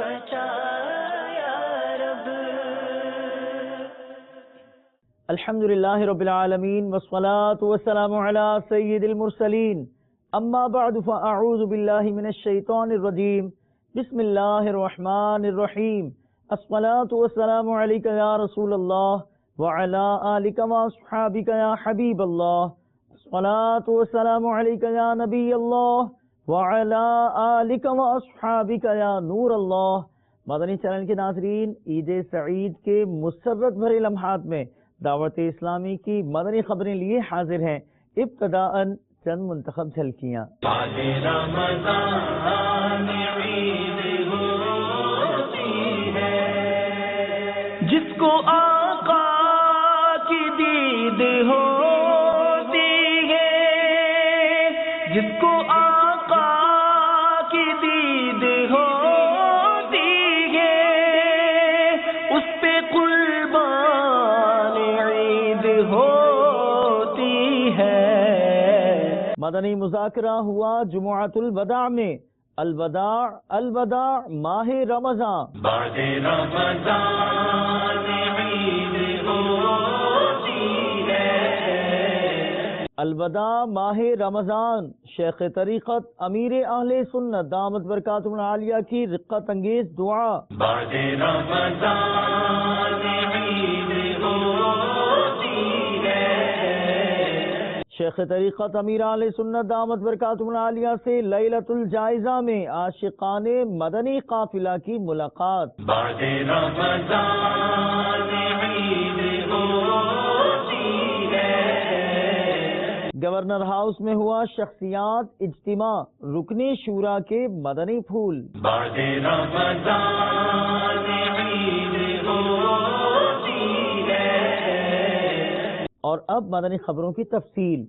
بچا یا رب۔ الحمدللہ رب العالمین والصلاة والسلام علی سید المرسلین، اما بعد فاعوذ باللہ من الشیطان الرجیم، بسم اللہ الرحمن الرحیم، الصلاة والسلام علیک یا رسول اللہ وعلی آلک واصحابک یا حبیب اللہ، الصلاة والسلام علیک یا نبی اللہ وعلی آلک واصحابک یا نور اللہ۔ مدنی چینل کے ناظرین، عید سعید کے مسرت بھرے لمحات میں دعوت اسلامی کی مدنی خبریں لیے حاضر ہیں۔ ابتداءً چند منتخب جھلکیاں۔ جس کو آقا کی دید ہوتی ہے، جس کو آقا کی دید ہوتی ہے، اس پہ قربان عید ہوتی ہے۔ مدنی مذاکرہ ہوا جمعۃ الوداع میں، الوداع الوداع ماہ رمضان، بعد رمضان عید ہوتی ہے۔ الوداع ماہ رمضان، شیخ طریقت امیر اہل سنت دامت برکاتہ العالیہ کی رقت انگیز دعا۔ بعد رمضان عید ہوتی ہے۔ شیخ طریقت امیر اہل سنت دامت برکاتہ العالیہ سے لیلۃ الجائزہ میں عاشقان مدنی قافلہ کی ملاقات۔ بعد رمضان عید ہوتی ہے۔ گورنر ہاؤس میں ہوا شخصیات اجتماع، رکنی شورا کے مدنی پھول۔ بعد رمضان عید ہوتی ہے۔ اور اب مدنی خبروں کی تفصیل۔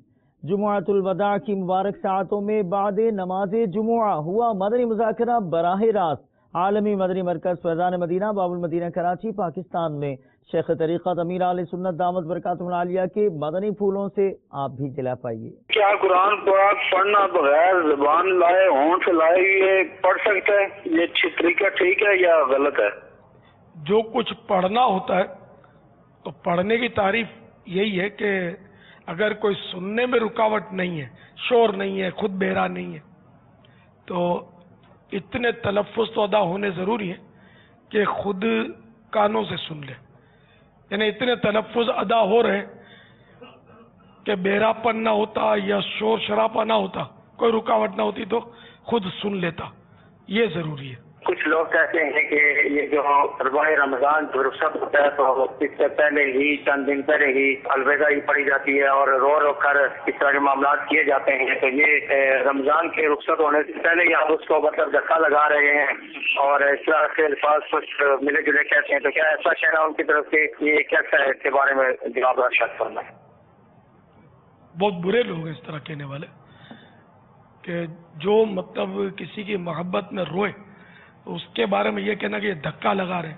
جمعۃ الوداع کی مبارک ساعتوں میں بعد نماز جمعہ ہوا مدنی مذاکرہ براہ راست عالمی مدنی مرکز فیضان مدینہ باب المدینہ کراچی پاکستان میں۔ شیخ طریقت امیر اہل سنت دامت برکاتہ العالیہ کے مدنی پھولوں سے آپ بھی جلا پائیے۔ کیا قرآن پاک پڑھنا بغیر زبان لائے ہونٹ لائے یہ پڑھ سکتا ہے؟ یہ طریقہ ٹھیک ہے یا غلط ہے؟ جو کچھ پڑھنا ہوتا ہے تو پڑھنے کی تعریف یہی ہے کہ اگر کوئی سننے میں رکاوٹ نہیں ہے، شور نہیں ہے، خود بہرا نہیں ہے، تو اتنے تلفظ تو ادا ہونے ضروری ہیں کہ خود کانوں سے سن لے، یعنی اتنے تلفظ ادا ہو رہے کہ بہراپن نہ ہوتا یا شور شرابہ نہ ہوتا، کوئی رکاوٹ نہ ہوتی تو خود سن لیتا، یہ ضروری ہے۔ کچھ لوگ کہتے ہیں کہ یہ جو اربع رمضان جو رخصت ہوتا ہے تو اس سے پہلے ہی چند دن پہلے ہی الوداعی پڑھی جاتی ہے اور رو رو کر اس طرح کے معاملات کیے جاتے ہیں، تو یہ رمضان کے رخصت ہونے سے پہلے ہی آپ اس کو مطلب دھکا لگا رہے ہیں اور اس طرح کے الفاظ کچھ ملے جلے کہتے ہیں، تو کیا ایسا کہنا ان کی طرف سے یہ کیسا ہے؟ اس کے بارے میں جواب ارشاد فرمائیں۔ بہت برے لوگ ہیں اس طرح کہنے والے کہ جو مطلب کسی کی محبت میں روئے تو اس کے بارے میں یہ کہنا کہ یہ دھکا لگا رہے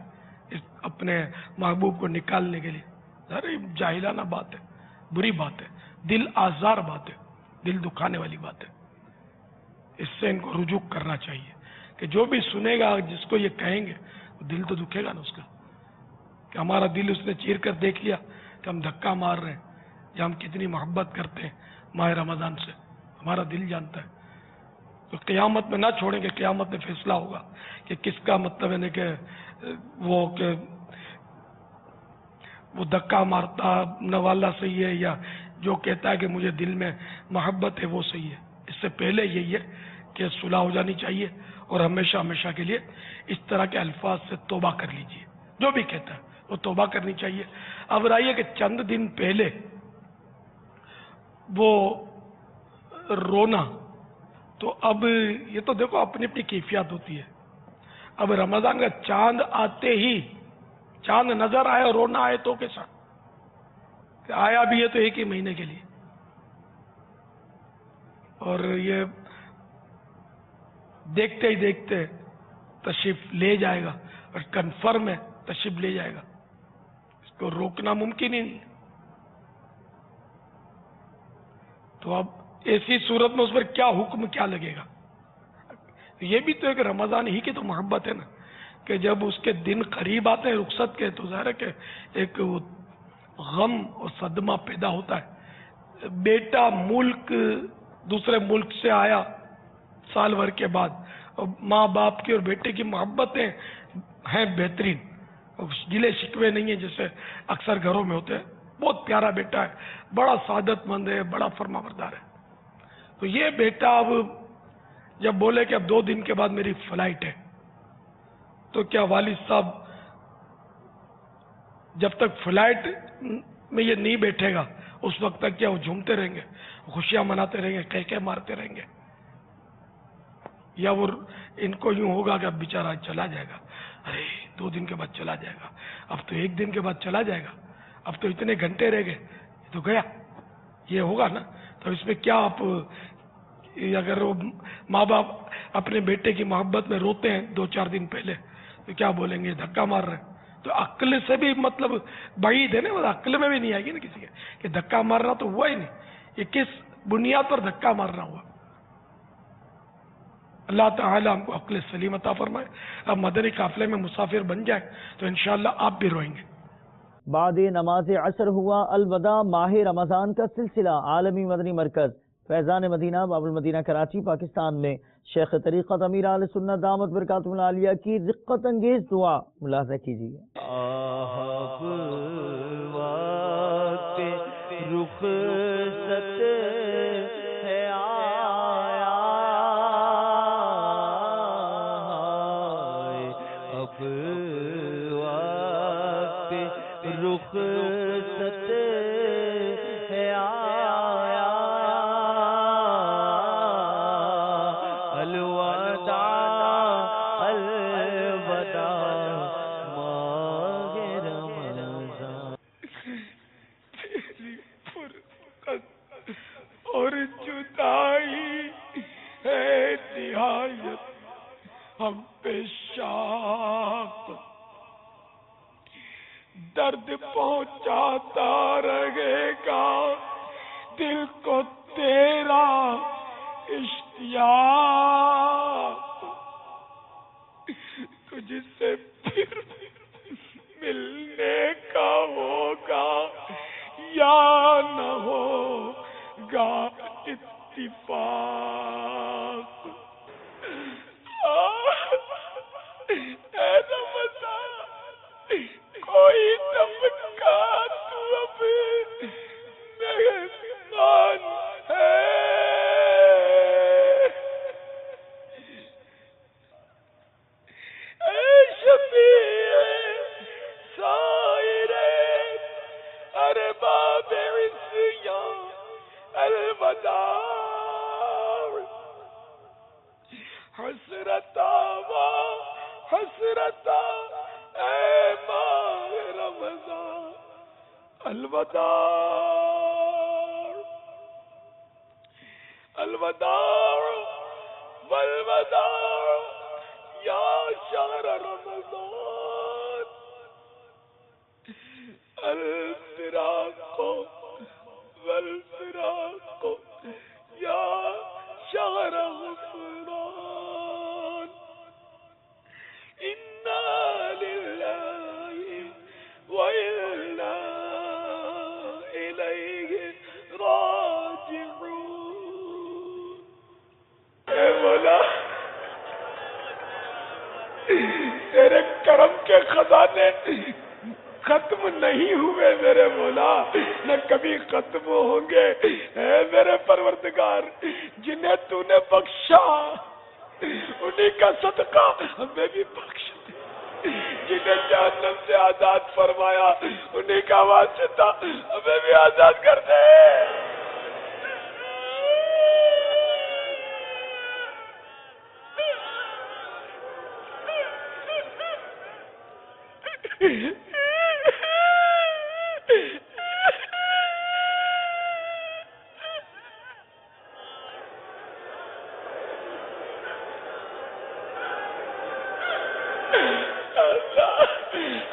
ہیں اپنے محبوب کو نکالنے کے لیے، ارے جاہلانہ بات ہے، بری بات ہے، دل آزار بات ہے، دل دکھانے والی بات ہے۔ اس سے ان کو رجوع کرنا چاہیے کہ جو بھی سنے گا جس کو یہ کہیں گے دل تو دکھے گا نا اس کا، کہ ہمارا دل اس نے چیر کر دیکھ لیا کہ ہم دھکا مار رہے ہیں یا ہم کتنی محبت کرتے ہیں ماہ رمضان سے، ہمارا دل جانتا ہے۔ تو قیامت میں نہ چھوڑیں گے، قیامت میں فیصلہ ہوگا کہ کس کا مطلب ہے کہ وہ دھکا مارتا نوالا صحیح ہے یا جو کہتا ہے کہ مجھے دل میں محبت ہے وہ صحیح ہے۔ اس سے پہلے یہی ہے کہ صلح ہو جانی چاہیے اور ہمیشہ ہمیشہ کے لیے اس طرح کے الفاظ سے توبہ کر لیجئے، جو بھی کہتا ہے وہ توبہ کرنی چاہیے۔ اب رہیے کہ چند دن پہلے وہ رونا، تو اب یہ تو دیکھو اپنی اپنی کیفیت ہوتی ہے۔ اب رمضان کا چاند آتے ہی چاند نظر آئے اور رونا آئے تو کیسا؟ کہ آیا بھی ہے تو ایک ہی مہینے کے لیے، اور یہ دیکھتے ہی دیکھتے تشریف لے جائے گا اور کنفرم ہے تشریف لے جائے گا، اس کو روکنا ممکن ہی نہیں۔ تو اب ایسی صورت میں اس پر کیا حکم کیا لگے گا؟ یہ بھی تو ایک رمضان ہی کی تو محبت ہے نا، کہ جب اس کے دن قریب آتے ہیں رخصت کے تو ظاہر ہے کہ ایک غم اور صدمہ پیدا ہوتا ہے. بیٹا دوسرے ملک سے آیا سال بھر کے بعد، اور ماں باپ کی اور بیٹے کی محبتیں ہیں بہترین، گلے شکوے نہیں ہیں جیسے اکثر گھروں میں ہوتے ہیں. بہت پیارا بیٹا ہے، بڑا سعادت مند ہے، بڑا فرما بردار ہے. تو یہ بیٹا اب جب بولے کہ اب 2 دن کے بعد میری فلائٹ ہے، تو کیا والد صاحب جب تک فلائٹ میں یہ نہیں بیٹھے گا اس وقت تک کیا وہ جھومتے رہیں گے، خوشیاں مناتے رہیں گے، کہہ مارتے رہیں گے، یا وہ ان کو یوں ہوگا کہ اب بیچارہ چلا جائے گا، ارے 2 دن کے بعد چلا جائے گا، اب تو 1 دن کے بعد چلا جائے گا، اب تو اتنے گھنٹے رہ گئے، یہ تو گیا. یہ ہوگا نا. تو اس میں کیا آپ اگر وہ ماں باپ اپنے بیٹے کی محبت میں روتے ہیں 2-4 دن پہلے تو کیا بولیں گے، دھکا مار رہے ہیں. تو عقل سے بھی مطلب بعید ہے نا، عقل میں بھی نہیں آئے گی نا کسی کے کہ دھکا مارنا تو ہوا ہی نہیں. یہ کس بنیاد پر دھکا مارنا ہوا؟ اللہ تعالی ہم کو عقل سلیم عطا فرمائے. اب مدنی قافلے میں مسافر بن جائے تو انشاءاللہ آپ بھی روئیں گے. بعد نماز عصر ہوا الوداع ماہ رمضان کا سلسلہ. عالمی مدنی مرکز فیضان مدینہ باب المدینہ کراچی پاکستان میں شیخ طریقت امیر اہل سنت دامت برکاتہ العالیہ کی رقت انگیز دعا ملاحظہ کیجیے. اور جدائی ہے نہایت ہم پہ شاق، درد پہنچاتا رہے گا دل کو تیرا اشتیاق، تجھ سے پھر ملنے کا ہوگا یا نہ ہوگا اتفاق. اے رمضان کوئی طبقہ تو اب مہمان ہے، اے شفیع سائر ارباب عصیان الوداع، حسرتا و حسرتا اے ماہ رمضان الوداع، الوداع والوداع یا شہر رمضان، الفراق والفراق یا شہر غفران، انا للہ وإنا إليه راجعون. اے مولا تیرے کرم کے خزانے ختم نہیں ہوئے میرے مولا، نہ کبھی ختم ہوں گے. اے میرے پروردگار جنہیں تو نے بخشا انہی کا صدقہ ہمیں بھی بخش دے، جنہیں جہنم سے آزاد فرمایا انہی کا واسطہ ہمیں بھی آزاد کر دے.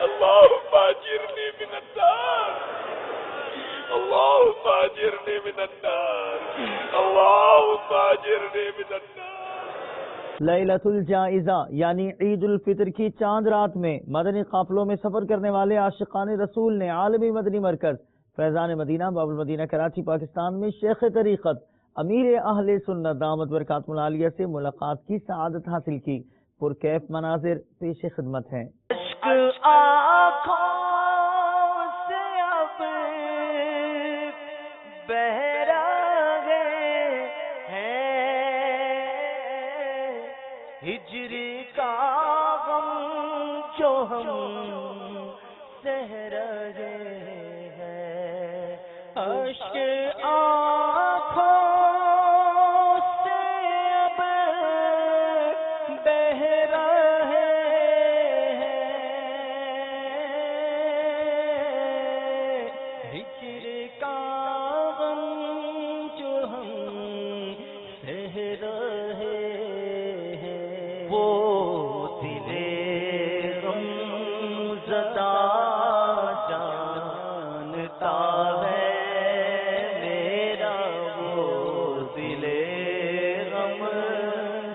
اللهم اجرني من النار، اللهم اجرني من النار، اللهم اجرني من النار. لیلۃ الجائزہ یعنی عید الفطر کی چاند رات میں مدنی قافلوں میں سفر کرنے والے عاشقان رسول نے عالمی مدنی مرکز فیضان مدینہ باب المدینہ کراچی پاکستان میں شیخ طریقت امیر اہل سنت دامت برکاتہ العالیہ سے ملاقات کی سعادت حاصل کی۔ پرکیف مناظر پیش خدمت ہیں۔ ہجر کا غم جو ہم سہ رہے ہیں، اشک آنکھوں سے اب بہ رہے ہیں، ہجر کا غم جو ہم سہ رہے ہیں، وہ دل غم زدہ جانتا ہے میرا، وہ دل غم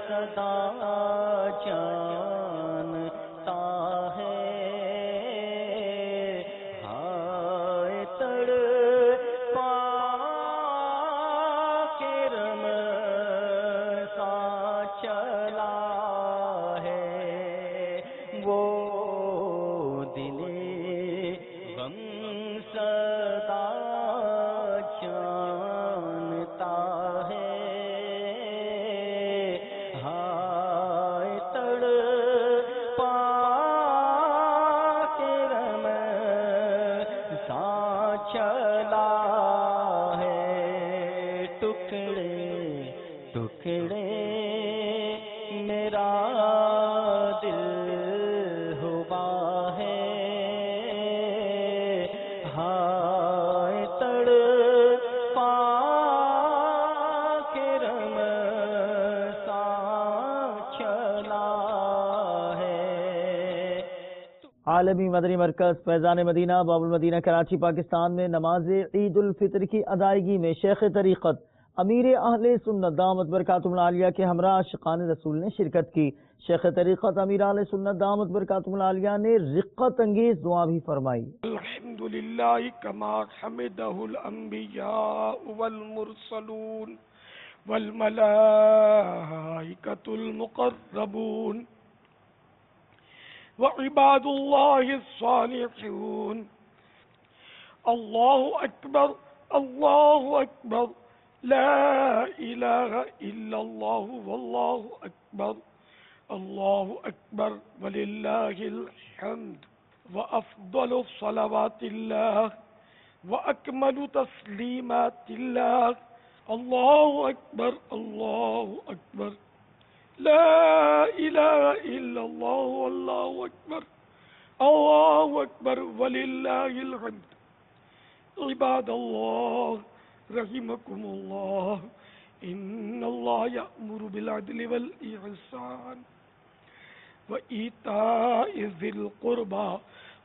زدہ جانتا ہے، ہائے تڑپا کے رمضان چلا ہے، وہ دل غم صدا جانتا ہے، ہائے تڑپا کے رمضان چلا ہے، ٹکڑے ٹکڑے میرا دل ہوا ہے، ہائے تڑپا کے رمضان چلا ہے۔ عالمی مدنی مرکز فیضان مدینہ باب المدینہ کراچی پاکستان میں نماز عید الفطر کی ادائیگی میں شیخ طریقت امیر اہل سنت دامت برکاتہ العالیہ کے ہمراہ عاشقان رسول نے شرکت کی۔ شیخ طریقت امیر اہل سنت دامت برکاتہ العالیہ نے رقت انگیز دعا بھی فرمائی۔ الحمد للہ کما حمدہ الانبیاء والمرسلون والملائکۃ المقربون وعباد اللہ الصالحون۔ اللہ اکبر اللہ اکبر لا الہ الا اللہ واللہ اکبر اللہ اکبر وللہ الحمد، وافضل صلوات اللہ واکمل تسلیمات اللہ، اللہ اکبر اللہ اکبر لا الہ الا اللہ واللہ اکبر اللہ اکبر وللہ الحمد۔ عباد اللہ رحمکم اللہ، ان اللہ یأمر بالعدل والإحسان وإیتاء ذی القربى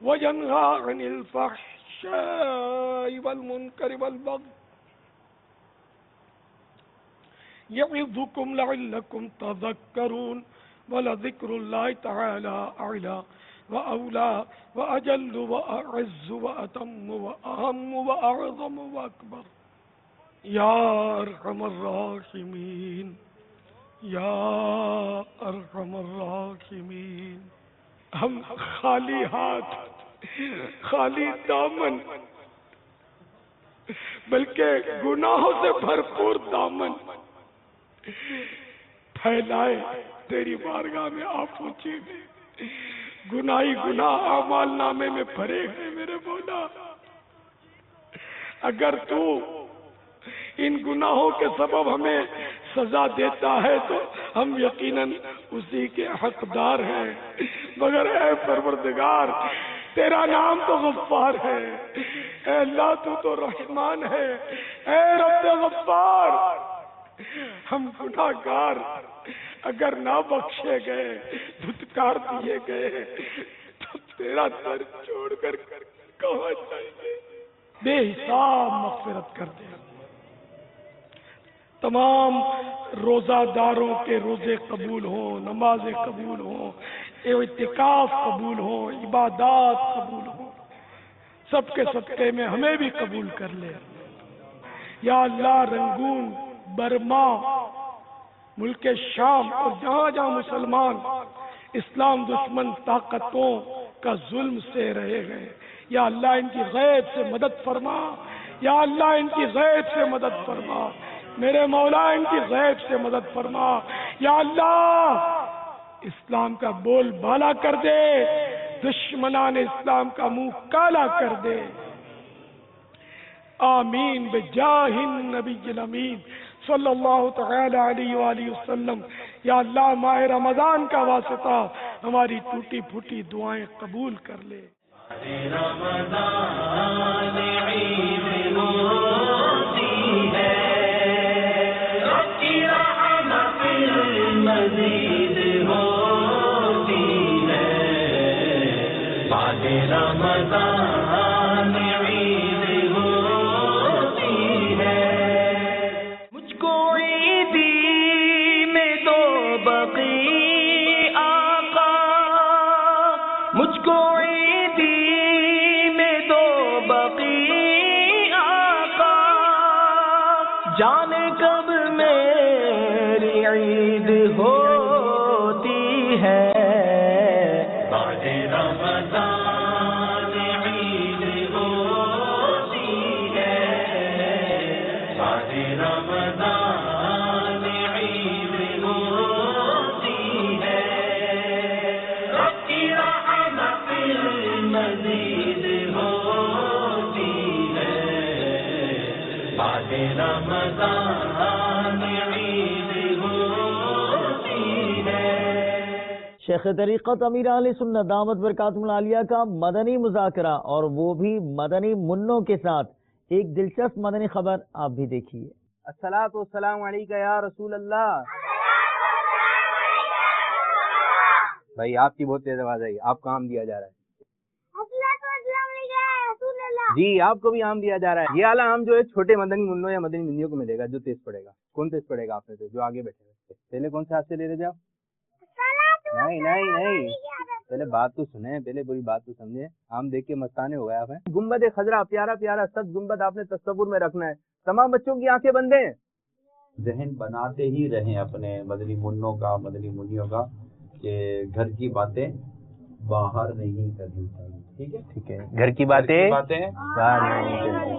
وینہی عن الفحشاء والمنکر والبغی یعظکم لعلکم تذکرون، ولذکر اللہ تعالی اعلی وأولى وأجل وأعز وأتم وأهم وأعظم وأكبر۔ یا ارحم الراحمین یا ارحم الراحمین، ہم خالی ہاتھ خالی دامن بلکہ گناہوں سے بھرپور دامن پھیلائے تیری بارگاہ میں آ پہنچے گئے، گناہی گناہ اعمال نامے میں بھرے ہیں میرے مولا۔ اگر تو ان گناہوں کے سبب ہمیں سزا دیتا ہے تو ہم یقیناً اسی کے حقدار ہیں، مگر اے پروردگار تیرا نام تو غفار ہے، اے اللہ تو رحمان ہے، اے رب غفار، ہم گناہگار اگر نہ بخشے گئے دھتکار دیے گئے تو تیرا در چھوڑ کر کہاں جائیں گے؟ بے حساب مغفرت کر دے، تمام روزہ داروں کے روزے قبول ہوں، نمازیں قبول ہوں، اعتکاف قبول ہوں، عبادات قبول ہوں، سب کے صدقے میں ہمیں بھی قبول کر لے۔ یا اللہ رنگون، برما، ملک شام اور جہاں جہاں مسلمان اسلام دشمن طاقتوں کا ظلم سے رہے گئے، یا اللہ ان کی غیب سے مدد فرما، یا اللہ ان کی غیب سے مدد فرما، میرے مولا ان کی غیب سے مدد فرما، یا اللہ اسلام کا بول بالا کر دے، دشمنان اسلام کا منہ کالا کر دے۔ آمین بجاہ النبی الامین صلی اللہ تعالی علیہ وآلہ وسلم۔ یا اللہ ماہ رمضان کا واسطہ ہماری ٹوٹی پھوٹی دعائیں قبول کر لے۔ رمضان عید ہوتی ہے، رب کی رحمت مزید ہوتی ہے، بعد رمضان عید ہوتی ہے۔ مجھ کو عیدی میں دو بقی آقا، مجھ کو جانے کب میری عید ہوتی ہے، بعد رمضان عید ہوتی ہے، بعد رمضان عید ہوتی ہے، رب کی رحمت مزید ہوتی ہے، بعد رمضان عید ہوتی ہے۔ شیخ طریقت امیر اہل سنت دامت برکاتہم العالیہ کا مدنی مذاکرہ، اور وہ بھی مدنی منوں کے ساتھ۔ ایک دلچسپ مدنی خبر آپ بھی دیکھیے۔ الصلاۃ والسلام علیکہ یا رسول اللہ۔ بھائی آپ کی بہت تیز آواز آئی، آپ کو عام دیا جا رہا ہے۔ جی آپ کو بھی عام دیا جا رہا ہے۔ یہ اعلیٰ عام جو ہے چھوٹے مدنی منوں یا مدنی منیوں کو ملے گا جو تیز پڑے گا۔ کون تیز پڑے گا آپ میں سے جو آگے بیٹھے ہوئے؟ پہلے کون سے ہاتھ سے لے رہے تھے آپ؟ نہیں پہلے بات تو سنیں، پہلے پوری بات تو سمجھیں۔ عام دیکھ کے مستانے ہو گئے آپ ہیں۔ گنبد خضرا پیارا پیارا سب گنبد آپ نے تصور میں رکھنا ہے۔ تمام بچوں کی آنکھیں بند ہیں، ذہن بناتے ہی رہیں اپنے مدنی منوں کا، مدنی منیوں کا، کہ گھر کی باتیں باہر نہیں کرنی چاہیے۔ ٹھیک ہے، گھر کی باتیں باہر نہیں کرنی،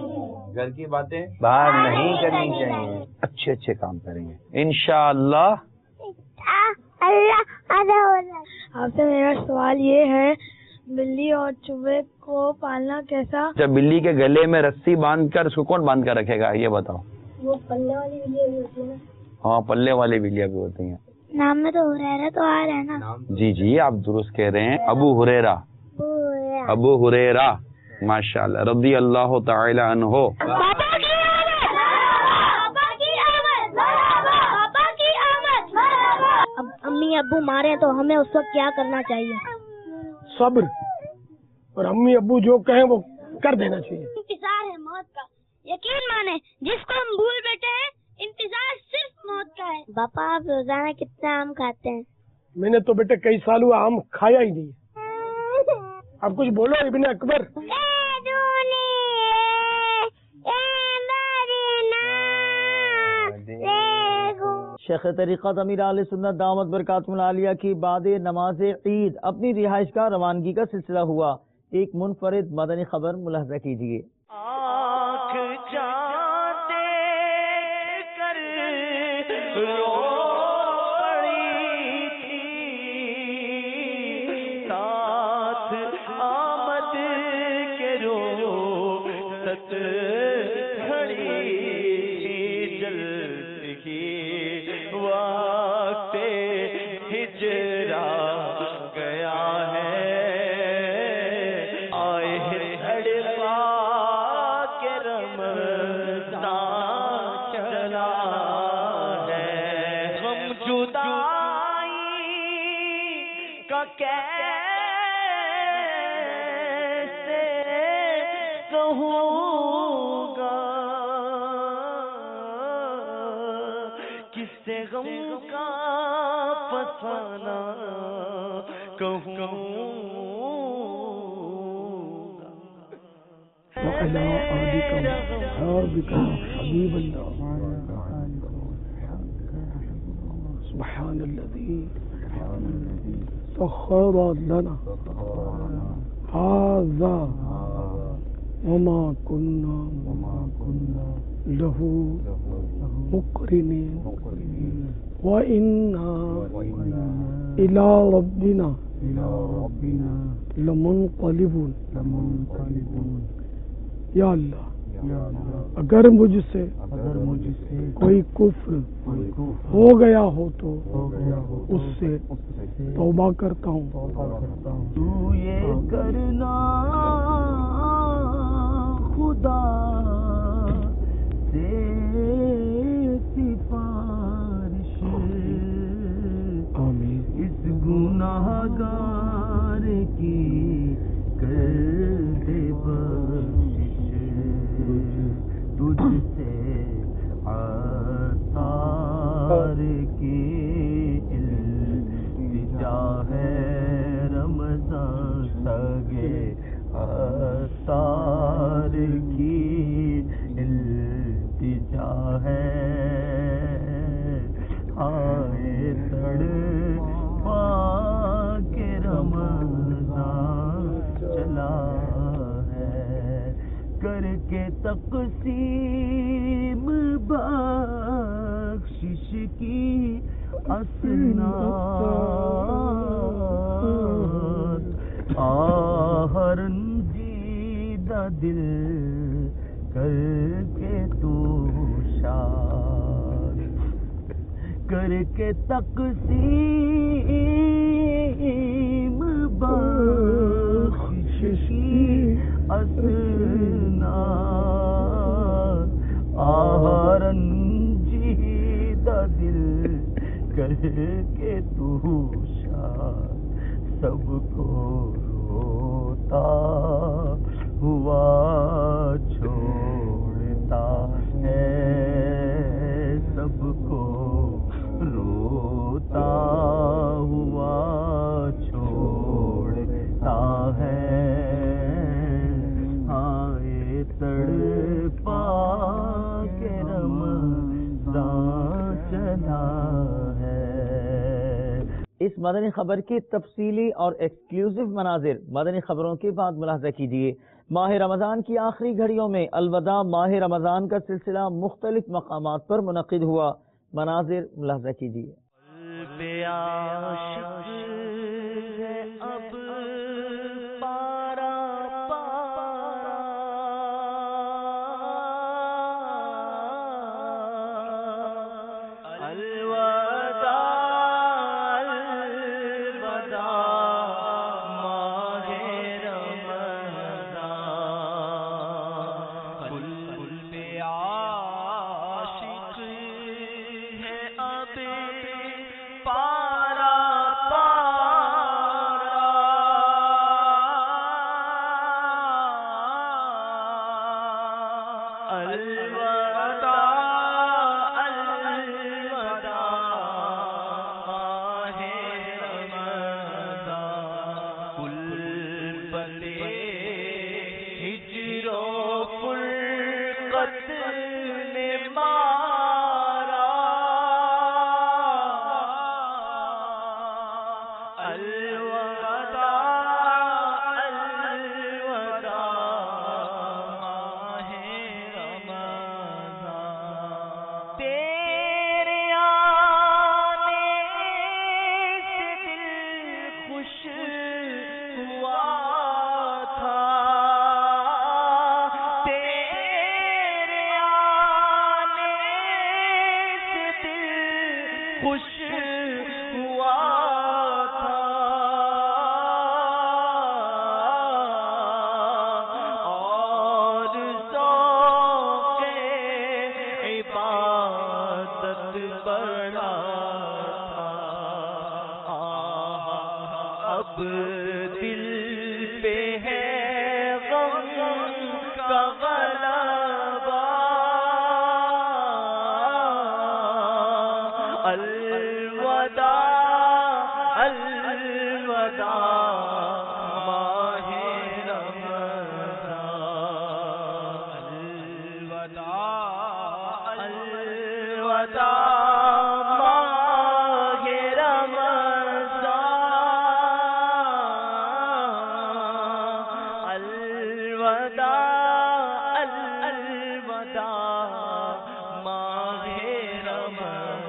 گھر کی باتیں باہر نہیں کرنی چاہیے۔ اچھے اچھے کام کریں گے انشاءاللہ۔ آپ سے میرا سوال یہ ہے، بلی اور چوہے کو پالنا کیسا؟ جب بلی کے گلے میں رسی باندھ کر، اس کو کون باندھ کر رکھے گا یہ بتاؤ؟ وہ پلے والی بلیاں بھی ہوتی ہے نا؟ ہاں پلے والی بلیاں بھی ہوتی ہیں۔ نام میں تو ہریرہ تو آ رہا ہے نا؟ جی آپ درست کہہ رہے ہیں، ابو ہریرہ، ابو ہریرہ ماشاءاللہ رضی اللہ تعالی عنہ۔ اب امی ابو مارے تو ہمیں اس وقت کیا کرنا چاہیے؟ صبر، اور امی ابو جو کہیں وہ کر دینا چاہیے۔ انتظار ہے موت کا، یقین مانے جس کو ہم بھول بیٹھے ہیں، انتظار صرف موت کا ہے۔ باپا آپ روزانہ کتنا آم کھاتے ہیں؟ میں نے تو بیٹے کئی سال ہوا آم کھایا ہی نہیں۔ اب کچھ بولو ابن اکبر۔ شیخ طریقت امیر اہل سنت دامت برکاتہم العالیہ کی بعد نماز عید اپنی رہائش کا روانگی کا سلسلہ ہوا۔ ایک منفرد مدنی خبر ملاحظہ کیجیے۔ آنکھ چاند دیکھ کر رو پڑی تھی، ساتھ آمد کے روزت کھڑی تھی، جلد ہی وقت ہجرا گیا ہے، کیسے کہوں گا کس سے غم کا فسانہ کہوں وعلى آلك وأصحابك يا حبيب الله سبحان الذي سخر لنا هذا وما كنا له مقرنين وإنا إلى ربنا لمنقلبون. یا اللہ اگر مجھ سے کوئی کفر ہو گیا ہو تو اس سے توبہ کرتا ہوں. تو یہ کرنا خدا سے سفارش آمین. اس گناہ گار کی کر دے تجھ سے عطار کی التجا ہے رمضان سگے عطار کی التجا ہے آئے تڑپا کے رمضان چلا کر کے تقسیم بخشش کی اسناد آہر رنجیدہ دل کر کے تو شاد کر کے تقسیم بخشش کی اسناد رنجیدہ دل کر کے تو شاد سب کو روتا ہوا چھوڑتا ہے سب کو روتا ہوا چھوڑتا ہے تڑپا کے رمضان چلا ہے. اس مدنی خبر کی تفصیلی اور ایکسکلوسیو مناظر مدنی خبروں کے بعد ملاحظہ کیجیے. ماہ رمضان کی آخری گھڑیوں میں الوداع ماہ رمضان کا سلسلہ مختلف مقامات پر منعقد ہوا. مناظر ملاحظہ کیجیے. الوداع الوداع ماہ رمضان الوداع الوداع ماہ رمضان الوداع الوداع ماہ رمضان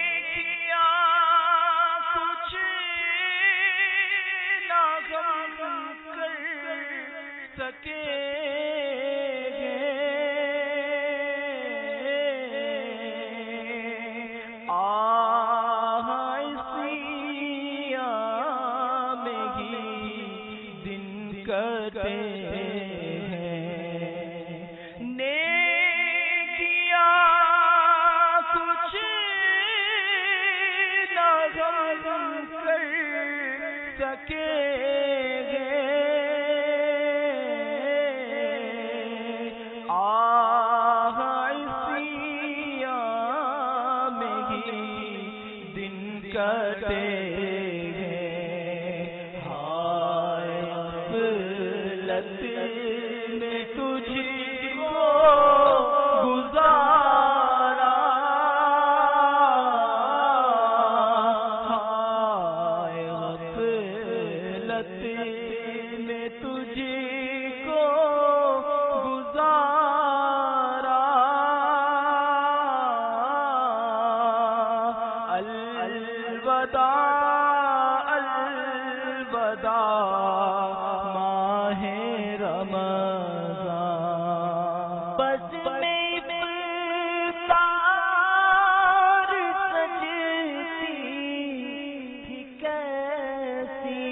نیکیاں کچھ نہ غم کر سکے گے میں ہی دن کرتے ہیں نیکیاں کچھ نہ غم کر سکے گے میں ہی دن کرتے الوداع الوداع ماہ رمضان بس میں تار سجتی تھی کیسی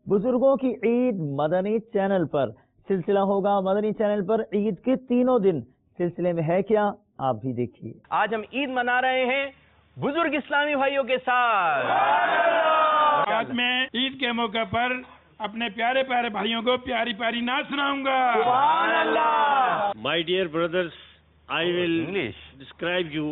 بزرگوں کی عید مدنی چینل پر سلسلہ ہوگا مدنی چینل پر عید کے تینوں دن سلسلے میں ہے کیا آپ بھی دیکھیے آج ہم عید منا رہے ہیں بزرگ اسلامی بھائیوں کے ساتھ آج میں عید کے موقع پر اپنے پیارے پیارے بھائیوں کو پیاری پیاری نعت سناؤں گا. سبحان اللہ. My dear brothers, I will describe you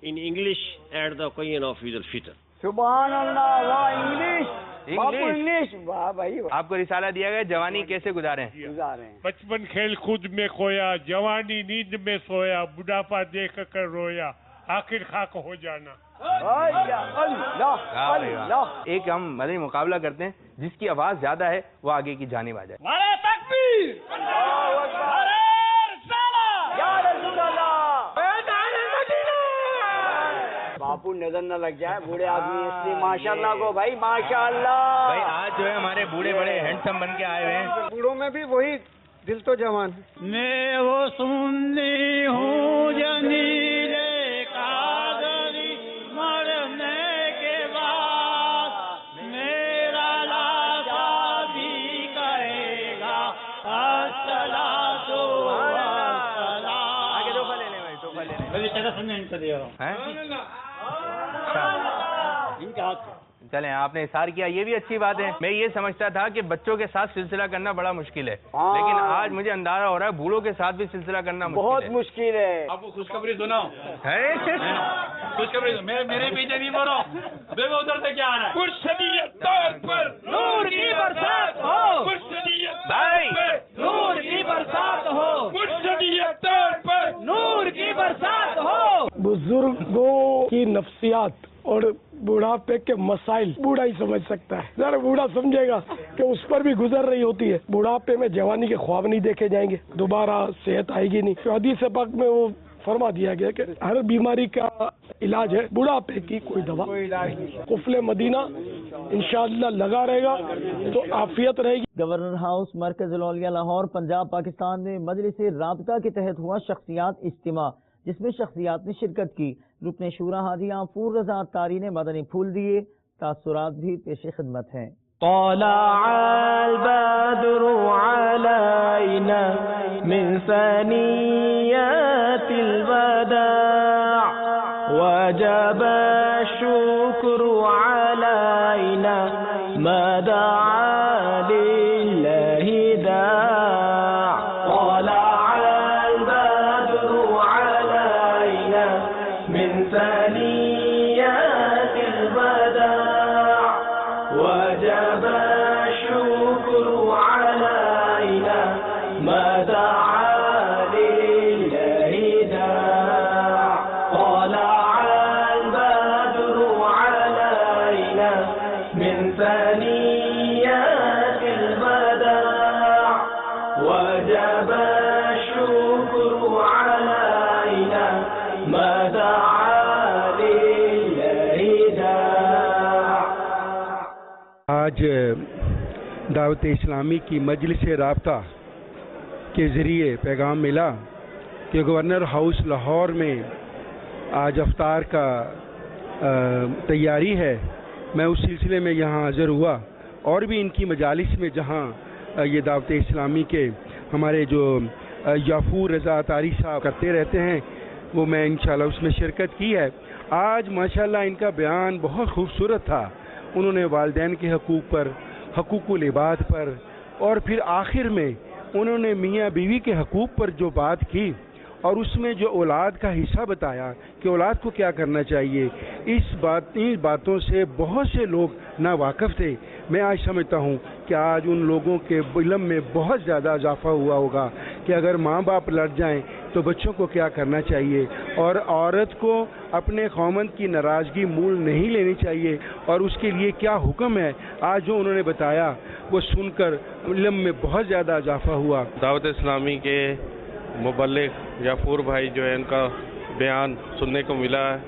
in English at the occasion of Eid al-Fitr. سبحان اللہ. واہ انگلش انگلش. واہ بھائی. آپ کو رسالہ دیا گیا جوانی کیسے گزاریں. بچپن کھیل خود میں کھویا, جوانی نیند میں سویا, بڑھاپا دیکھ کر رویا, آخر خاک ہو جانا. ایک ہم مدنی مقابلہ کرتے ہیں, جس کی آواز زیادہ ہے وہ آگے کی جانب آ جائے. باپو نظر نہ لگ جائے بوڑھے آدمی اس لیے ماشاء اللہ کو بھائی ماشاء اللہ. بھائی آج جو ہے ہمارے بوڑھے بڑے ہینڈسم بن کے آئے ہوئے ہیں. بوڑھوں میں بھی وہی دل تو جوان. میں وہ سننی ہوں جنیرے قادری مرنے کے بعد میرا لاشا بھی کہے گا الصلاۃ آگے تحفہ لینے بھائی, تحفہ لینے. چلیں آپ نے اظہار کیا, یہ بھی اچھی بات ہے. میں یہ سمجھتا تھا کہ بچوں کے ساتھ سلسلہ کرنا بڑا مشکل ہے, لیکن آج مجھے اندازہ ہو رہا ہے بوڑھوں کے ساتھ بھی سلسلہ کرنا بہت مشکل ہے. آپ کو خوشخبری سناؤ, خوشخبری میرے پیچھے نہیں بولو, دیکھو ادھر سے کیا آ رہا ہے. مرشدیت طور پر نور کی برسات ہو, مرشدیت طور پر نور کی برسات ہو, مرشدیت طور پر نور کی برسات ہو. بزرگوں کی نفسیات اور بڑھاپے کے مسائل بوڑھا ہی سمجھ سکتا ہے. ذرا بوڑھا سمجھے گا کہ اس پر بھی گزر رہی ہوتی ہے. بڑھاپے میں جوانی کے خواب نہیں دیکھے جائیں گے, دوبارہ صحت آئے گی نہیں. حدیث پاک میں وہ فرما دیا گیا کہ ہر بیماری کا علاج ہے, بڑھاپے کی کوئی دوا. قفل مدینہ انشاءاللہ لگا رہے گا تو عافیت رہے گی. گورنر ہاؤس مرکز الاولیاء لاہور پنجاب پاکستان میں مجلس رابطہ کے تحت ہوا شخصیات اجتماع, جس میں شخصیات نے شرکت کی. رکن شورا حاجی غفور رضا اتاری نے مدنی پھول دیے. تاثرات بھی پیش خدمت ہیں. طلع البدر علينا من ثنيات الوداع وجب الشكر علينا ما دعا لله داع ما دعا لله داع طلع البدر علينا من ثنيات الوداع وجب الشكر علينا ما دعا لله داع. آج دعوت اسلامی کی مجلس رابطہ کے ذریعے پیغام ملا کہ گورنر ہاؤس لاہور میں آج افطار کا تیاری ہے. میں اس سلسلے میں یہاں حاضر ہوا اور بھی ان کی مجالس میں جہاں یہ دعوت اسلامی کے ہمارے جو یافور رضا اطاری صاحب کرتے رہتے ہیں وہ میں انشاءاللہ اس میں شرکت کی ہے. آج ماشاءاللہ ان کا بیان بہت خوبصورت تھا. انہوں نے والدین کے حقوق پر، حقوق العباد پر، اور پھر آخر میں انہوں نے میاں بیوی کے حقوق پر جو بات کی اور اس میں جو اولاد کا حصہ بتایا کہ اولاد کو کیا کرنا چاہیے. ان باتوں سے بہت سے لوگ ناواقف تھے. میں آج سمجھتا ہوں کہ آج ان لوگوں کے علم میں بہت زیادہ اضافہ ہوا ہوگا کہ اگر ماں باپ لڑ جائیں تو بچوں کو کیا کرنا چاہیے، اور عورت کو اپنے خاوند کی ناراضگی مول نہیں لینی چاہیے اور اس کے لیے کیا حکم ہے. آج جو انہوں نے بتایا وہ سن کر علم میں بہت زیادہ اضافہ ہوا. دعوت اسلامی کے مبلغ یافور بھائی جو ہے ان کا بیان سننے کو ملا ہے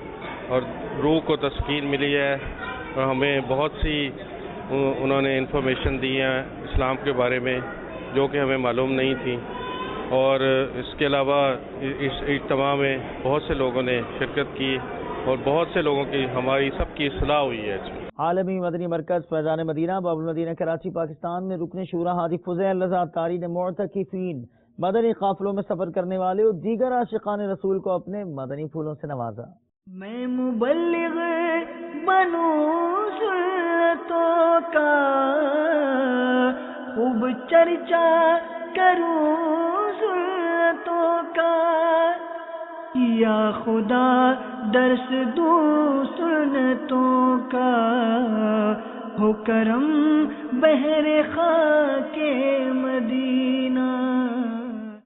اور روح کو تسکین ملی ہے اور ہمیں بہت سی انہوں نے انفارمیشن دی ہے اسلام کے بارے میں جو کہ ہمیں معلوم نہیں تھی. اور اس کے علاوہ اس اجتماع میں بہت سے لوگوں نے شرکت کی اور بہت سے لوگوں کی ہماری سب کی اصلاح ہوئی ہے. عالمی مدنی مرکز فیضان مدینہ باب المدینہ کراچی پاکستان میں رکن شورا حاجی فضیل رضا اطاری نے معتکفین، مدنی قافلوں میں سفر کرنے والے اور دیگر عاشقان رسول کو اپنے مدنی پھولوں سے نوازا. میں مبلغ بنوں سنتوں کا خوب چرچا کروں سنتوں کا، یا خدا درس دوں سنتوں کا، ہو کرم بحر خاک مدینہ.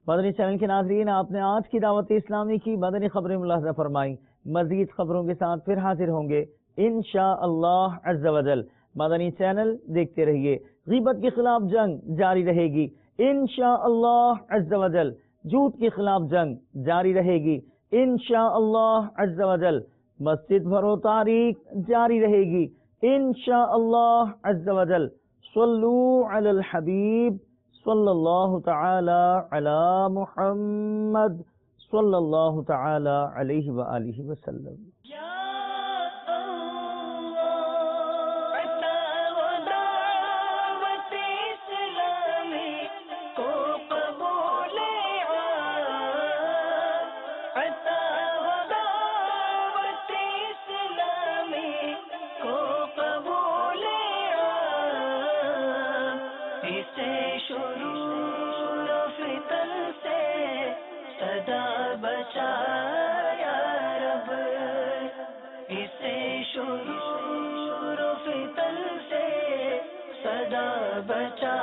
مدنی چینل کے ناظرین، آپ نے آج کی دعوت اسلامی کی مدنی خبریں ملاحظہ فرمائی. مزید خبروں کے ساتھ پھر حاضر ہوں گے انشاءاللہ عز و جل. مدنی چینل دیکھتے رہیے. غیبت کے خلاف جنگ جاری رہے گی انشاءاللہ عز و جل. جھوٹ کے خلاف جنگ جاری رہے گی انشاءاللہ عز و جل. مسجد بھرو تاریخ جاری رہے گی انشاءاللہ عز و جل. صلو علی الحبیب صلی اللہ تعالی علی محمد صلی اللہ تعالی علیہ وآلہ وسلم. بچا